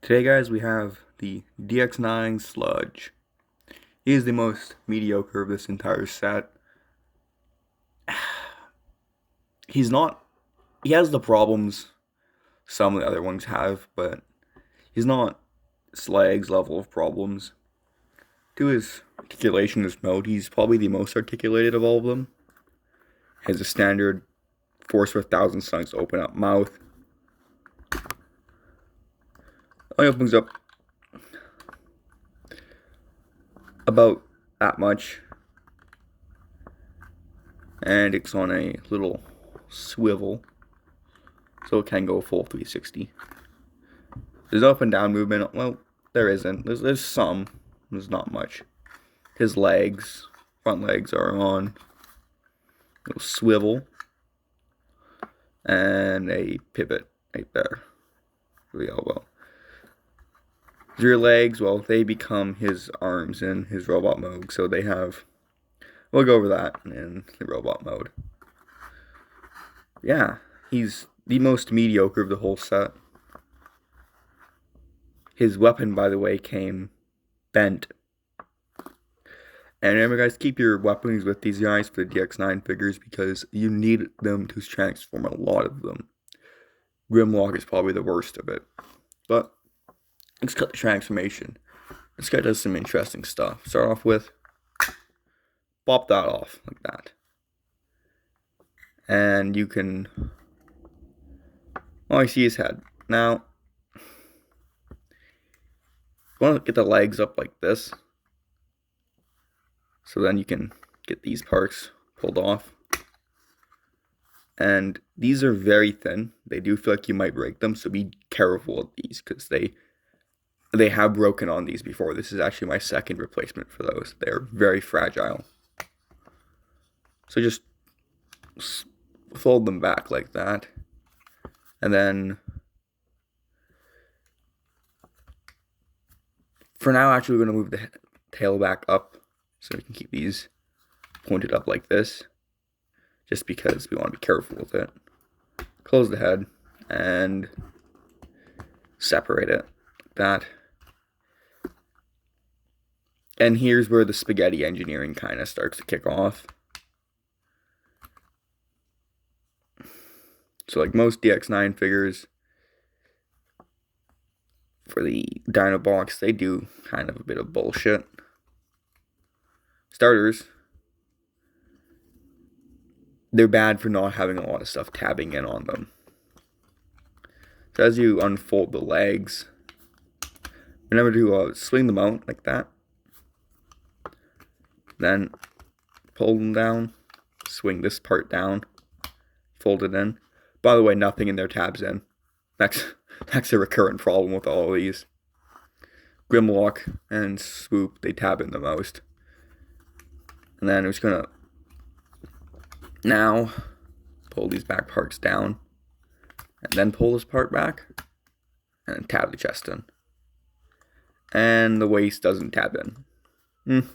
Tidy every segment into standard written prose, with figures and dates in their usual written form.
Today, guys, we have the DX9-Sludge. He is the most mediocre of this entire set. He's not. He has the problems some of the other ones have, but he's not Slag's level of problems. To his articulation, his mode, he's probably the most articulated of all of them. Has a standard force for 1,000 suns to open up mouth. Only opens up about that much, and it's on a little swivel, so it can go full 360. There's up and down movement. Well, there isn't. There's some. There's not much. His legs, front legs, are on a little swivel and a pivot right there for the elbow. Rear legs, well, they become his arms in his robot mode, so they have. We'll go over that in the robot mode. Yeah, he's the most mediocre of the whole set. His weapon, by the way, came bent. And remember, guys, keep your weapons with these guys for the DX9 figures because you need them to transform a lot of them. Grimlock is probably the worst of it. But let's cut the transformation. This guy does some interesting stuff. Start off with pop that off like that. And you can. Oh, I see his head. Now, you want to get the legs up like this. So then you can get these parts pulled off. And these are very thin. They do feel like you might break them, so be careful of these because they have broken on these before. This is actually my second replacement for those. They're very fragile. So just fold them back like that. And then for now, actually, we're going to move the tail back up so we can keep these pointed up like this. Just because we want to be careful with it. Close the head and separate it like that. And here's where the spaghetti engineering kind of starts to kick off. So like most DX9 figures, for the Dino Box, they do kind of a bit of bullshit. Starters, they're bad for not having a lot of stuff tabbing in on them. So as you unfold the legs, remember to swing them out like that. Then pull them down, swing this part down, fold it in. By the way, nothing in there tabs in. That's a recurrent problem with all of these. Grimlock and Swoop, they tab in the most. And then I'm just gonna now pull these back parts down, and then pull this part back, and tab the chest in. And the waist doesn't tab in.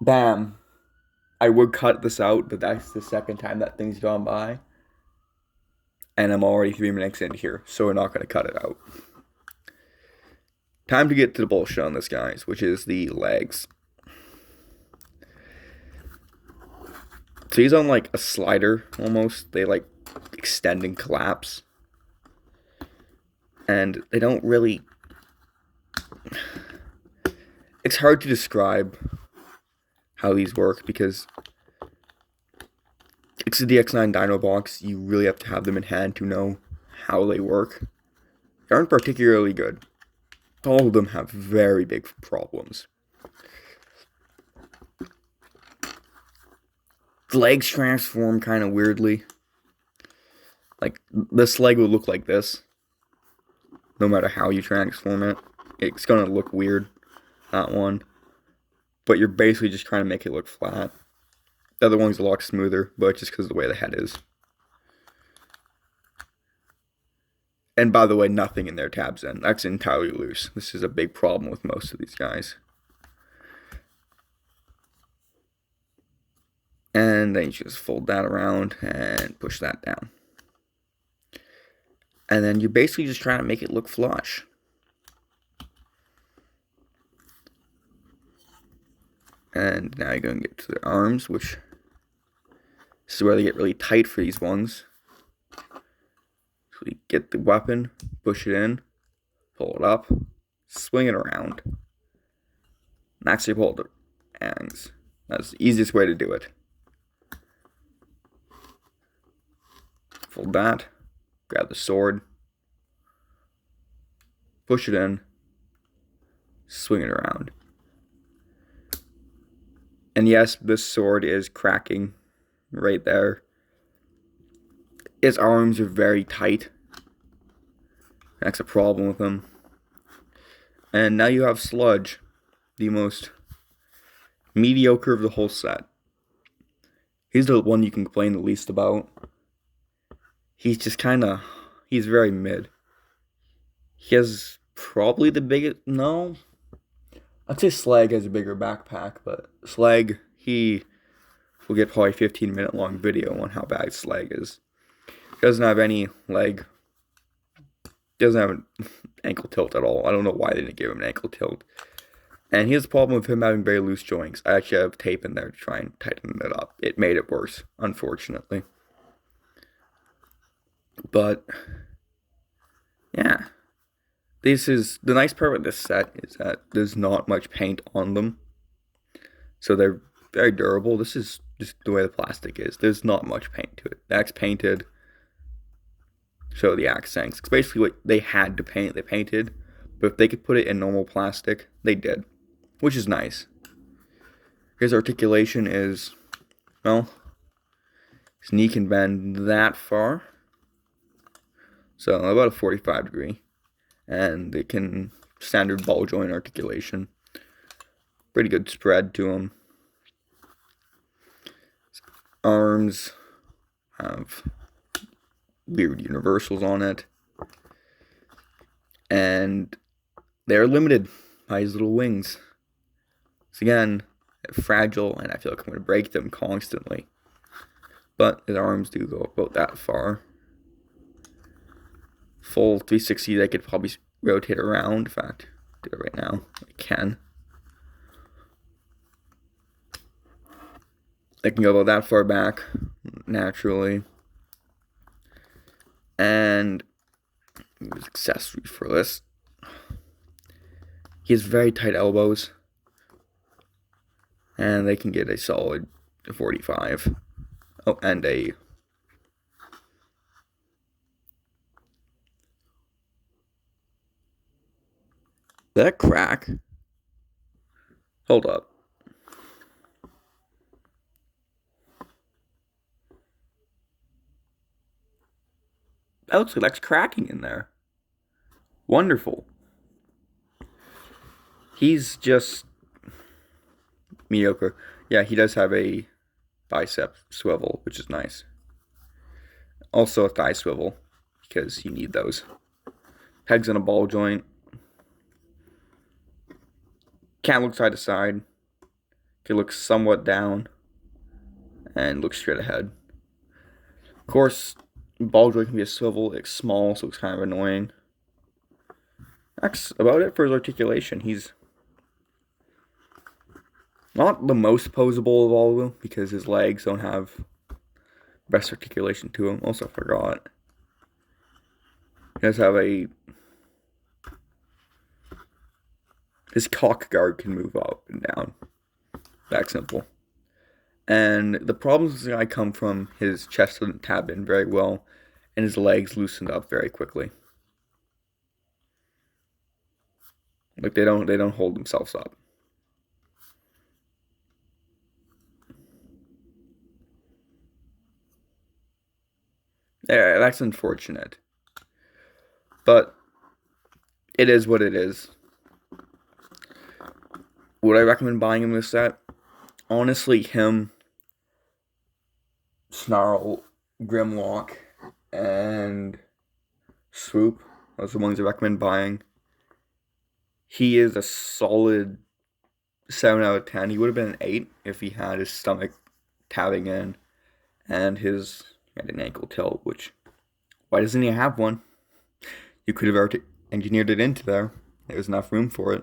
Bam. I would cut this out, but that's the second time that thing's gone by. And I'm already 3 minutes in here, so we're not going to cut it out. Time to get to the bullshit on this, guys, which is the legs. So he's on like a slider, almost. They like extend and collapse. And they don't really. It's hard to describe how these work because it's a DX9 Dino Box. You really have to have them in hand to know how they work. They aren't particularly good. All of them have very big problems. The legs transform kind of weirdly. Like, this leg would look like this. No matter how you transform it. It's going to look weird, that one. But you're basically just trying to make it look flat. The other one's a lot smoother, but just because of the way the head is. And by the way, nothing in there tabs in. That's entirely loose. This is a big problem with most of these guys. And then you just fold that around and push that down. And then you're basically just trying to make it look flush. And now you're going to get to the arms, which this is where they get really tight for these ones. So you get the weapon, push it in, pull it up, swing it around, and actually pull the hands. That's the easiest way to do it. Fold that, grab the sword, push it in, swing it around. And yes, this sword is cracking right there. His arms are very tight. That's a problem with him. And now you have Sludge, the most mediocre of the whole set. He's the one you can complain the least about. He's just he's very mid. He has probably the biggest, no. I'd say Slag has a bigger backpack, but Slag, he will get probably a 15-minute long video on how bad Slag is. He doesn't have any leg. Doesn't have an ankle tilt at all. I don't know why they didn't give him an ankle tilt. And he has a problem with him having very loose joints. I actually have tape in there to try and tighten it up. It made it worse, unfortunately. But yeah. This is the nice part with this set is that there's not much paint on them. So they're very durable. This is just the way the plastic is. There's not much paint to it. The axe painted. So the axe sinks. It's basically what they had to paint. They painted. But if they could put it in normal plastic, they did. Which is nice. His articulation is, well, his knee can bend that far. So about a 45 degree. And it can standard ball joint articulation. Pretty good spread to him. His arms have weird universals on it. And they're limited by his little wings. So again, they're fragile, and I feel like I'm going to break them constantly. But his arms do go about that far. Full 360, they could probably rotate around. In fact, do it right now. I can. They can go about that far back, naturally. And use accessories for this. He has very tight elbows. And they can get a solid 45. Oh, and a... that crack? Hold up. That looks like that's cracking in there. Wonderful. He's just mediocre. Yeah, he does have a bicep swivel, which is nice. Also a thigh swivel, because you need those. Pegs on a ball joint. Can't look side to side. Can look somewhat down. And look straight ahead. Of course, ball joint can be a swivel. It's small, so it's kind of annoying. That's about it for his articulation. He's not the most posable of all of them, because his legs don't have best articulation to him. Also, I forgot. He does have a... his cock guard can move up and down. That simple. And the problems with this guy come from his chest doesn't tab in very well, and his legs loosened up very quickly. Like they don't hold themselves up. Yeah, that's unfortunate. But it is what it is. Would I recommend buying him this set? Honestly, him, Snarl, Grimlock, and Swoop, those are the ones I recommend buying. He is a solid 7 out of 10. He would have been an 8 if he had his stomach tabbing in and he had an ankle tilt, which, why doesn't he have one? You could have engineered it into there. There's enough room for it.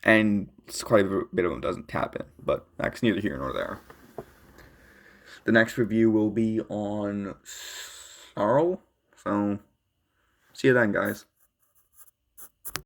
And quite a bit of them doesn't tap in, but that's neither here nor there. The next review will be on Snarl, so see you then, guys.